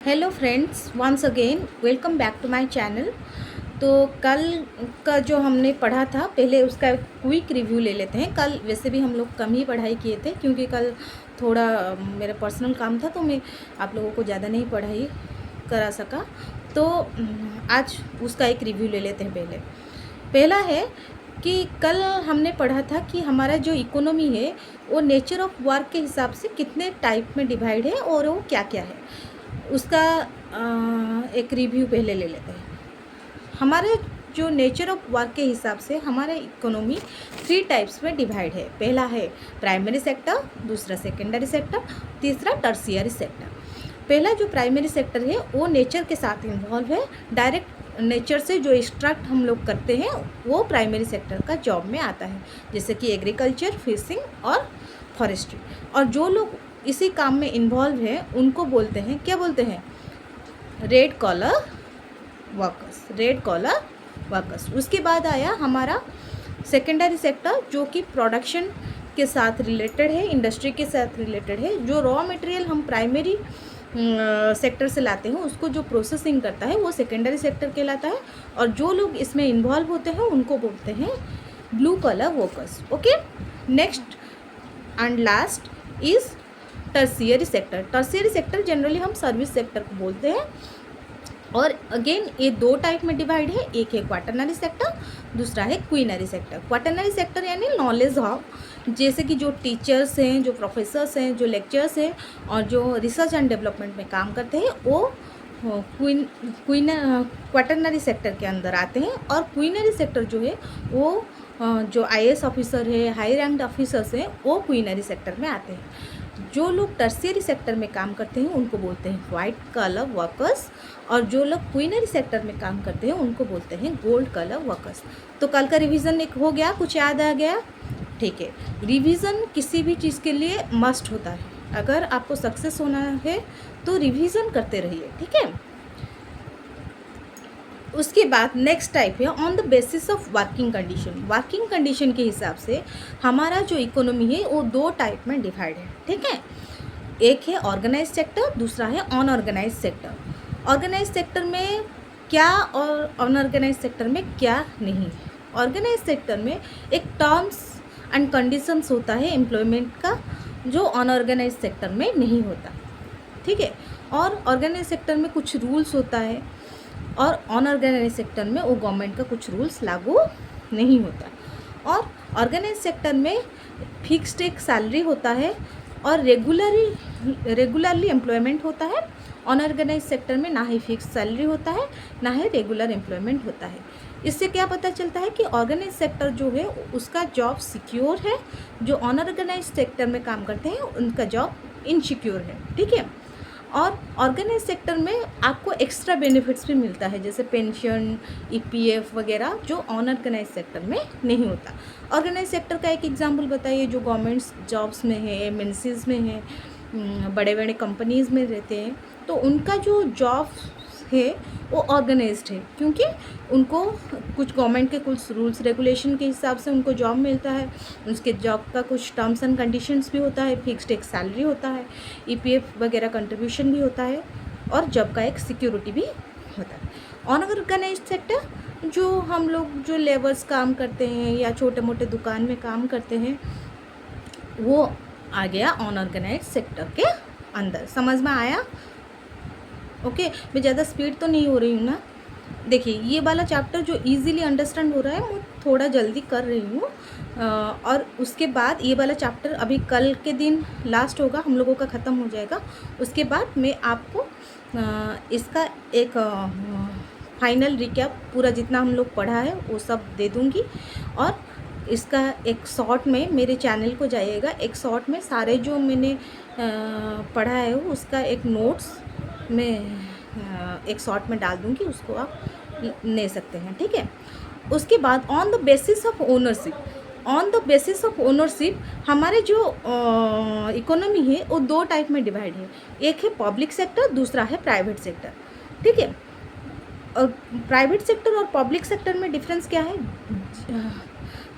Hello friends, once again welcome back to my channel. तो कल का जो हमने पढ़ा था, पहले उसका क्विक रिव्यू ले लेते हैं। कल वैसे भी हम लोग कम ही पढ़ाई किए थे क्योंकि कल थोड़ा मेरा पर्सनल काम था, तो मैं आप लोगों को ज़्यादा नहीं पढ़ाई करा सका। तो आज उसका एक रिव्यू ले लेते हैं। पहला है कि कल हमने पढ़ा था कि हमारा जो इकोनॉमी है वो नेचर ऑफ वर्क के हिसाब से कितने टाइप में डिवाइड है और वो क्या क्या है, उसका एक रिव्यू पहले ले लेते हैं। हमारे जो नेचर ऑफ वर्क के हिसाब से हमारा इकोनॉमी 3 टाइप्स में डिवाइड है। पहला है प्राइमरी सेक्टर, दूसरा सेकेंडरी सेक्टर, तीसरा टर्शियरी सेक्टर। पहला जो प्राइमरी सेक्टर है वो नेचर के साथ इन्वॉल्व है। डायरेक्ट नेचर से जो एक्सट्रैक्ट हम लोग करते हैं वो प्राइमरी सेक्टर का जॉब में आता है, जैसे कि एग्रीकल्चर, फिशिंग और फॉरेस्ट्री। और जो लोग इसी काम में इन्वॉल्व है उनको बोलते हैं, क्या बोलते हैं, रेड कॉलर वर्कर्स। उसके बाद आया हमारा सेकेंडरी सेक्टर, जो कि प्रोडक्शन के साथ रिलेटेड है, इंडस्ट्री के साथ रिलेटेड है। जो रॉ मटेरियल हम प्राइमरी सेक्टर से लाते हैं उसको जो प्रोसेसिंग करता है वो सेकेंडरी सेक्टर कहलाता है। और जो लोग इसमें इन्वॉल्व होते हैं उनको बोलते हैं blue collar workers. Okay, next and last is tertiary sector generally हम सर्विस सेक्टर को बोलते हैं। और अगेन ये 2 टाइप में डिवाइड है, एक है क्वाटरनरी सेक्टर, दूसरा है क्वीनरी सेक्टर। क्वाटरनरी सेक्टर यानी नॉलेज हब, जैसे कि जो टीचर्स हैं, जो प्रोफेसर्स हैं, जो लेक्चर्स हैं और जो रिसर्च एंड डेवलपमेंट में काम करते हैं वो क्वाटरनरी सेक्टर के अंदर आते हैं। और क्वीनरी सेक्टर जो है वो जो आईएएस ऑफिसर है, हाई रैंक्ड ऑफिसर्स हैं, वो क्वीनरी सेक्टर में आते हैं। जो लोग टर्शियरी सेक्टर में काम करते हैं उनको बोलते हैं वाइट कॉलर वर्कर्स, और जो लोग क्वीनरी सेक्टर में काम करते हैं उनको बोलते हैं गोल्ड कॉलर वर्कर्स। तो कल का रिवीजन एक हो गया, कुछ याद आ गया? ठीक है, रिवीजन किसी भी चीज़ के लिए मस्ट होता है। अगर आपको सक्सेस होना है तो रिवीजन करते रहिए, ठीक है। उसके बाद नेक्स्ट टाइप है on the basis of working condition. Working condition के हिसाब से हमारा जो इकोनॉमी है वो 2 टाइप में डिवाइड है, ठीक है। एक है ऑर्गेनाइज सेक्टर, दूसरा है अनऑर्गेनाइज सेक्टर। ऑर्गेनाइज सेक्टर में क्या और अनऑर्गेनाइज सेक्टर में क्या नहीं है। ऑर्गेनाइज सेक्टर में एक टर्म्स एंड कंडीशंस होता है एम्प्लॉयमेंट का, जो अनऑर्गेनाइज सेक्टर में नहीं होता, ठीक है। और ऑर्गेनाइज सेक्टर में कुछ रूल्स होता है और अनऑर्गेनाइज सेक्टर में वो गवर्नमेंट का कुछ रूल्स लागू नहीं होता। और ऑर्गेनाइज सेक्टर में फिक्स्ड एक सैलरी होता है और रेगुलरली एम्प्लॉयमेंट होता है। अनऑर्गेनाइज सेक्टर में ना ही फिक्स सैलरी होता है, ना ही रेगुलर एम्प्लॉयमेंट होता है। इससे क्या पता चलता है कि ऑर्गेनाइज सेक्टर जो है उसका जॉब सिक्योर है, जो अनऑर्गेनाइज सेक्टर में काम करते हैं उनका जॉब इनसिक्योर है, ठीक है। और ऑर्गेनाइज सेक्टर में आपको एक्स्ट्रा बेनिफिट्स भी मिलता है, जैसे पेंशन, ईपीएफ वगैरह, जो अनऑर्गेनाइज सेक्टर में नहीं होता। ऑर्गेनाइज सेक्टर का एक एग्जांपल बताइए, जो गवर्नमेंट्स जॉब्स में है, एमएनसीज में है, बड़े बड़े कंपनीज़ में रहते हैं, तो उनका जो जॉब है वो ऑर्गेनाइज्ड है, क्योंकि उनको कुछ गवर्नमेंट के कुछ रूल्स रेगुलेशन के हिसाब से उनको जॉब मिलता है। उसके जॉब का कुछ टर्म्स एंड कंडीशंस भी होता है, फिक्स्ड एक सैलरी होता है, ईपीएफ वगैरह कंट्रीब्यूशन भी होता है, और जॉब का एक सिक्योरिटी भी होता है। अनऑर्गेनाइज्ड सेक्टर, जो हम लोग जो लेबर्स काम करते हैं या छोटे मोटे दुकान में काम करते हैं, वो आ गया अनऑर्गेनाइज्ड सेक्टर के अंदर। समझ में आया? ओके, मैं ज़्यादा स्पीड तो नहीं हो रही हूँ ना? देखिए, ये वाला चैप्टर जो इजीली अंडरस्टैंड हो रहा है मैं थोड़ा जल्दी कर रही हूँ, और उसके बाद ये वाला चैप्टर अभी कल के दिन लास्ट होगा, हम लोगों का ख़त्म हो जाएगा। उसके बाद मैं आपको इसका एक फाइनल रिकैप, पूरा जितना हम लोग पढ़ा है वो सब दे दूँगी। और इसका एक शॉर्ट में मेरे चैनल को जाइएगा, एक शॉर्ट में सारे जो मैंने पढ़ा है उसका एक नोट्स मैं एक शॉर्ट में डाल दूँगी, उसको आप ले सकते हैं, ठीक है। उसके बाद on the basis of ownership हमारे जो इकोनॉमी है वो 2 टाइप में डिवाइड है। एक है पब्लिक सेक्टर, दूसरा है प्राइवेट सेक्टर, ठीक है। और प्राइवेट सेक्टर और पब्लिक सेक्टर में डिफरेंस क्या है?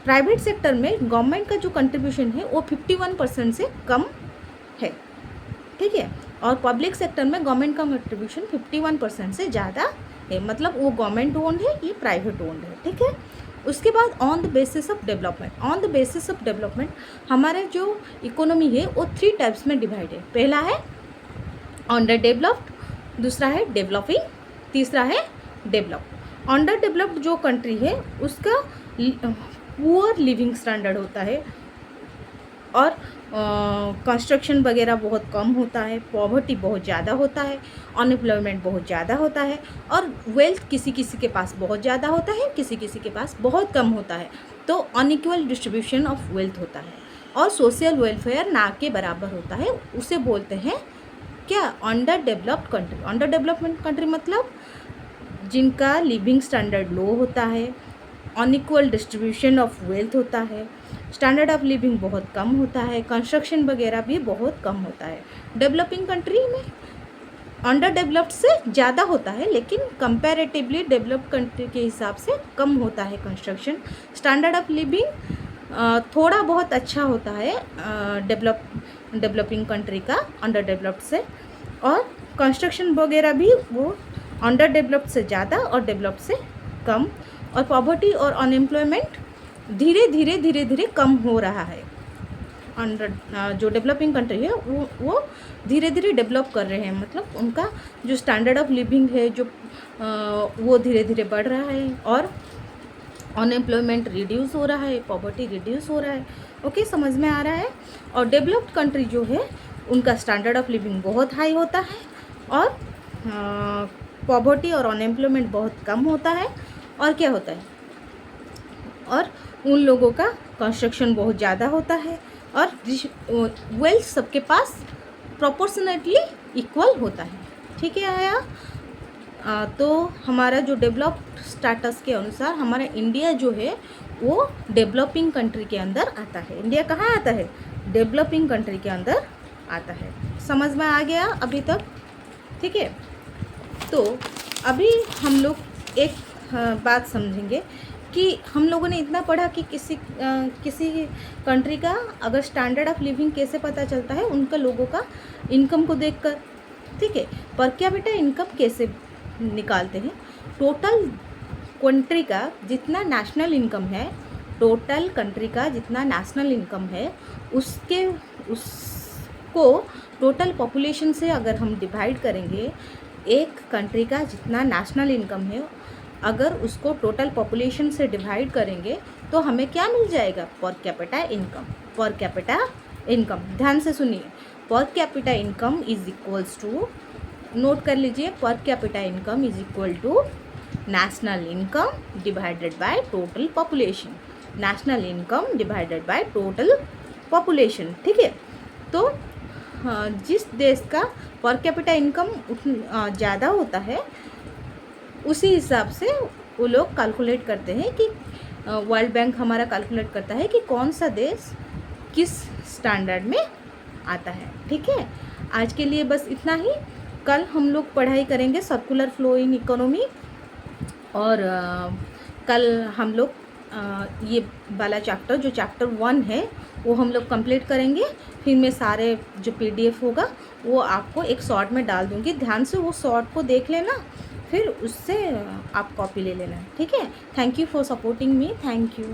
प्राइवेट सेक्टर में गवर्नमेंट का जो कंट्रीब्यूशन है वो 51% से कम है, ठीक है। और पब्लिक सेक्टर में गवर्नमेंट का कंट्रीब्यूशन 51% से ज़्यादा है, मतलब वो गवर्नमेंट ओन्ड है, ये प्राइवेट ओन्ड है, ठीक है। उसके बाद on the basis of development, on the basis of development हमारे जो इकोनॉमी है वो 3 टाइप्स में डिवाइड है। पहला है अंडर डेवलप्ड, दूसरा है डेवलपिंग, तीसरा है डेवलप। अंडर डेवलप्ड जो कंट्री है उसका पुअर लिविंग स्टैंडर्ड होता है और कंस्ट्रक्शन वगैरह बहुत कम होता है, पॉवर्टी बहुत ज़्यादा होता है, अनएम्प्लॉयमेंट बहुत ज़्यादा होता है, और वेल्थ किसी किसी के पास बहुत ज़्यादा होता है, किसी किसी के पास बहुत कम होता है, तो अनइक्वल डिस्ट्रीब्यूशन ऑफ वेल्थ होता है, और सोशल वेलफेयर ना के बराबर होता है। उसे बोलते हैं क्या, under developed country. Under development country मतलब जिनका लिविंग स्टैंडर्ड लो होता है, अनइक्वल डिस्ट्रीब्यूशन ऑफ वेल्थ होता है, स्टैंडर्ड ऑफ लिविंग बहुत कम होता है, कंस्ट्रक्शन वगैरह भी बहुत कम होता है। डेवलपिंग कंट्री में अंडर डेवलप्ड से ज़्यादा होता है, लेकिन कंपैरेटिवली डेवलप्ड कंट्री के हिसाब से कम होता है कंस्ट्रक्शन। स्टैंडर्ड ऑफ लिविंग थोड़ा बहुत अच्छा होता है डेवलपिंग कंट्री का अंडर डेवलप्ड से, और कंस्ट्रक्शन वगैरह भी वो अंडर डेवलप्ड से ज़्यादा और डेवलप्ड से कम, और पॉवर्टी और अनएम्प्लॉयमेंट धीरे धीरे कम हो रहा है। अंडर जो डेवलपिंग कंट्री है वो धीरे धीरे डेवलप कर रहे हैं, मतलब उनका जो स्टैंडर्ड ऑफ लिविंग है जो वो धीरे धीरे बढ़ रहा है, और अनएम्प्लॉयमेंट रिड्यूस हो रहा है, पॉवर्टी रिड्यूस हो रहा है। ओके, समझ में आ रहा है। और डेवलप्ड कंट्री जो है उनका स्टैंडर्ड ऑफ लिविंग बहुत हाई होता है, और पॉवर्टी और अनएम्प्लॉयमेंट बहुत कम होता है, और क्या होता है, और उन लोगों का कंस्ट्रक्शन बहुत ज़्यादा होता है, और वेल्थ सबके पास प्रोपोर्शनेटली इक्वल होता है। ठीक है आया। तो हमारा जो डेवलप्ड स्टेटस के अनुसार हमारा इंडिया जो है वो डेवलपिंग कंट्री के अंदर आता है। इंडिया कहाँ आता है, डेवलपिंग कंट्री के अंदर आता है। समझ में आ गया अभी तक, ठीक है। तो अभी हम लोग एक बात समझेंगे कि हम लोगों ने इतना पढ़ा कि किसी कंट्री का अगर स्टैंडर्ड ऑफ लिविंग कैसे पता चलता है, उनका लोगों का इनकम को देखकर, ठीक है। पर कैपिटा इनकम कैसे निकालते हैं, टोटल कंट्री का जितना नेशनल इनकम है, टोटल कंट्री का जितना नेशनल इनकम है उसको टोटल पॉपुलेशन से अगर हम डिवाइड करेंगे, एक कंट्री का जितना नेशनल इनकम है अगर उसको टोटल पॉपुलेशन से डिवाइड करेंगे तो हमें क्या मिल जाएगा, per capita income. Per capita income, ध्यान से सुनिए, per capita income is equals to, note कर लीजिए, per capita income is equal to national income divided by total population. National income divided by total population, ठीक है। तो जिस देश का पर कैपिटा इनकम ज़्यादा होता है उसी हिसाब से वो लोग कैलकुलेट करते हैं कि वर्ल्ड बैंक हमारा कैलकुलेट करता है कि कौन सा देश किस स्टैंडर्ड में आता है। ठीक है, आज के लिए बस इतना ही। कल हम लोग पढ़ाई करेंगे सर्कुलर फ्लो इन इकोनॉमी, और कल हम लोग ये वाला चैप्टर जो चैप्टर 1 है वो हम लोग कंप्लीट करेंगे। फिर मैं सारे जो PDF होगा वो आपको एक शॉर्ट में डाल दूँगी, ध्यान से वो शॉर्ट को देख लेना, फिर उससे आप कॉपी ले लेना। ठीक है, thank you for supporting me, thank you.